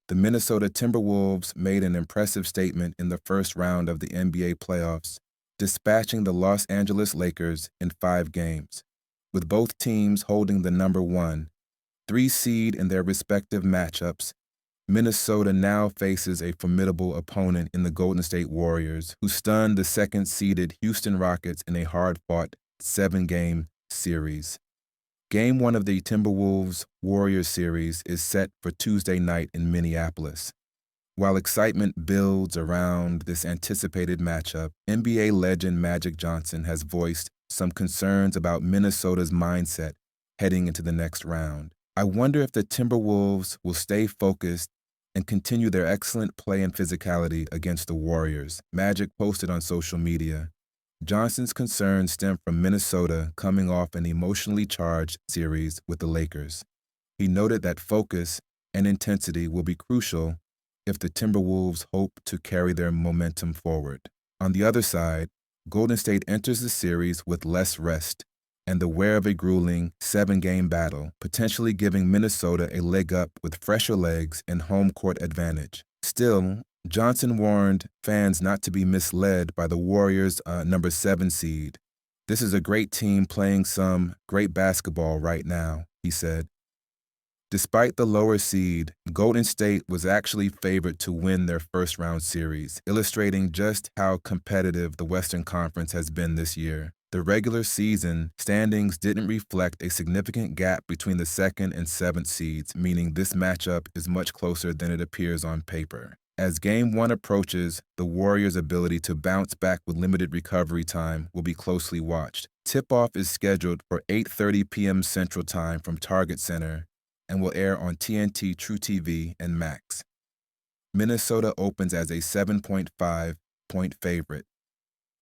The Minnesota Timberwolves made an impressive statement in the first round of the NBA playoffs, dispatching the Los Angeles Lakers in 5 games. With both teams holding the number 1, 3 seed in their respective matchups, Minnesota now faces a formidable opponent in the Golden State Warriors, who stunned the second-seeded Houston Rockets in a hard-fought 7-game series. Game 1 of the Timberwolves-Warriors series is set for Tuesday night in Minneapolis. While excitement builds around this anticipated matchup, NBA legend Magic Johnson has voiced some concerns about Minnesota's mindset heading into the next round. "I wonder if the Timberwolves will stay focused and continue their excellent play and physicality against the Warriors," Magic posted on social media. Johnson's concerns stem from Minnesota coming off an emotionally charged series with the Lakers. He noted that focus and intensity will be crucial if the Timberwolves hope to carry their momentum forward. On the other side, Golden State enters the series with less rest and aware of a grueling 7-game battle, potentially giving Minnesota a leg up with fresher legs and home court advantage. Still, Johnson warned fans not to be misled by the Warriors' number 7 seed. "This is a great team playing some great basketball right now," he said. Despite the lower seed, Golden State was actually favored to win their first-round series, illustrating just how competitive the Western Conference has been this year. The regular season standings didn't reflect a significant gap between the 2nd and 7th seeds, meaning this matchup is much closer than it appears on paper. As Game 1 approaches, the Warriors' ability to bounce back with limited recovery time will be closely watched. Tip-off is scheduled for 8:30 p.m. Central Time from Target Center and will air on TNT, True TV, and Max. Minnesota opens as a 7.5-point favorite.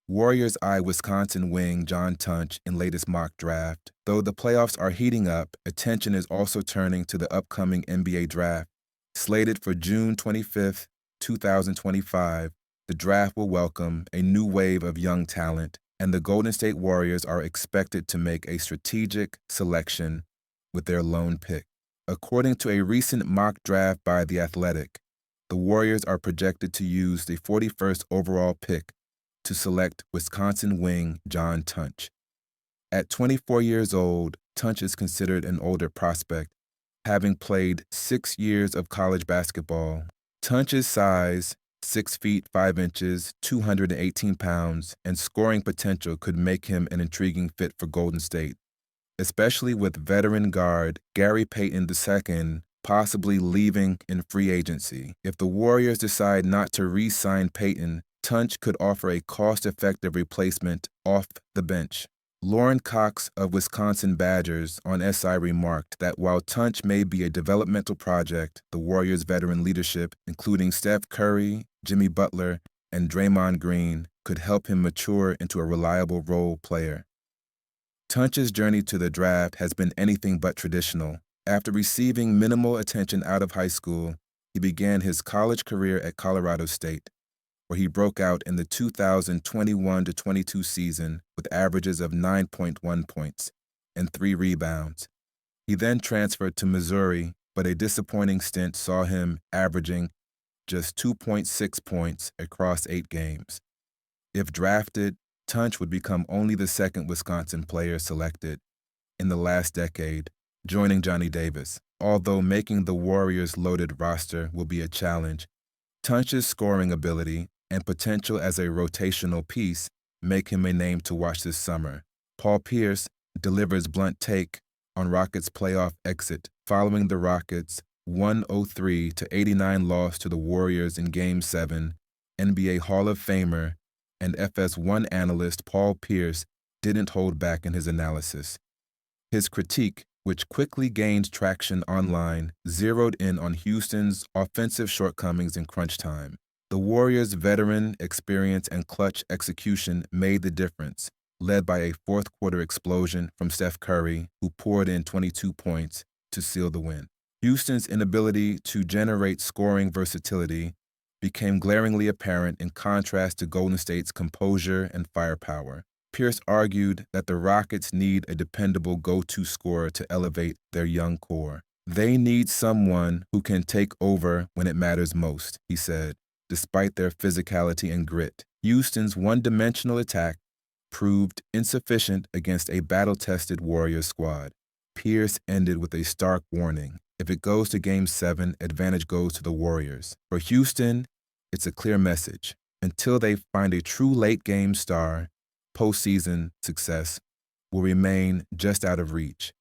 Warriors eye Wisconsin wing John Tunch in latest mock draft. Though the playoffs are heating up, attention is also turning to the upcoming NBA draft. Slated for June 25th, 2025, the draft will welcome a new wave of young talent, and the Golden State Warriors are expected to make a strategic selection with their lone pick. According to a recent mock draft by The Athletic, the Warriors are projected to use the 41st overall pick to select Wisconsin wing John Tunch. At 24 years old, Tunch is considered an older prospect, having played 6 years of college basketball. Tunch's size, 6 feet 5 inches, 218 pounds, and scoring potential could make him an intriguing fit for Golden State, especially with veteran guard Gary Payton II possibly leaving in free agency. If the Warriors decide not to re-sign Payton, Tunch could offer a cost-effective replacement off the bench. Lauren Cox of Wisconsin Badgers on SI remarked that while Tunch may be a developmental project, the Warriors' veteran leadership, including Steph Curry, Jimmy Butler, and Draymond Green, could help him mature into a reliable role player. Tunch's journey to the draft has been anything but traditional. After receiving minimal attention out of high school, he began his college career at Colorado State, where he broke out in the 2021-22 season with averages of 9.1 points and 3 rebounds. He then transferred to Missouri, but a disappointing stint saw him averaging just 2.6 points across 8 games. If drafted, Tunch would become only the second Wisconsin player selected in the last decade, joining Johnny Davis. Although making the Warriors' loaded roster will be a challenge, Tunch's scoring ability and potential as a rotational piece make him a name to watch this summer. Paul Pierce delivers blunt take on Rockets' playoff exit following the Rockets' 103-89 loss to the Warriors in Game 7. NBA Hall of Famer and FS1 analyst Paul Pierce didn't hold back in his analysis. His critique, which quickly gained traction online, zeroed in on Houston's offensive shortcomings in crunch time. The Warriors' veteran experience and clutch execution made the difference, led by a fourth-quarter explosion from Steph Curry, who poured in 22 points to seal the win. Houston's inability to generate scoring versatility became glaringly apparent in contrast to Golden State's composure and firepower. Pierce argued that the Rockets need a dependable go-to scorer to elevate their young core. They need someone who can take over when it matters most, he said, despite their physicality and grit. Houston's one-dimensional attack proved insufficient against a battle-tested Warriors squad. Pierce ended with a stark warning. If it goes to Game 7, advantage goes to the Warriors. For Houston, it's a clear message. Until they find a true late-game star, postseason success will remain just out of reach.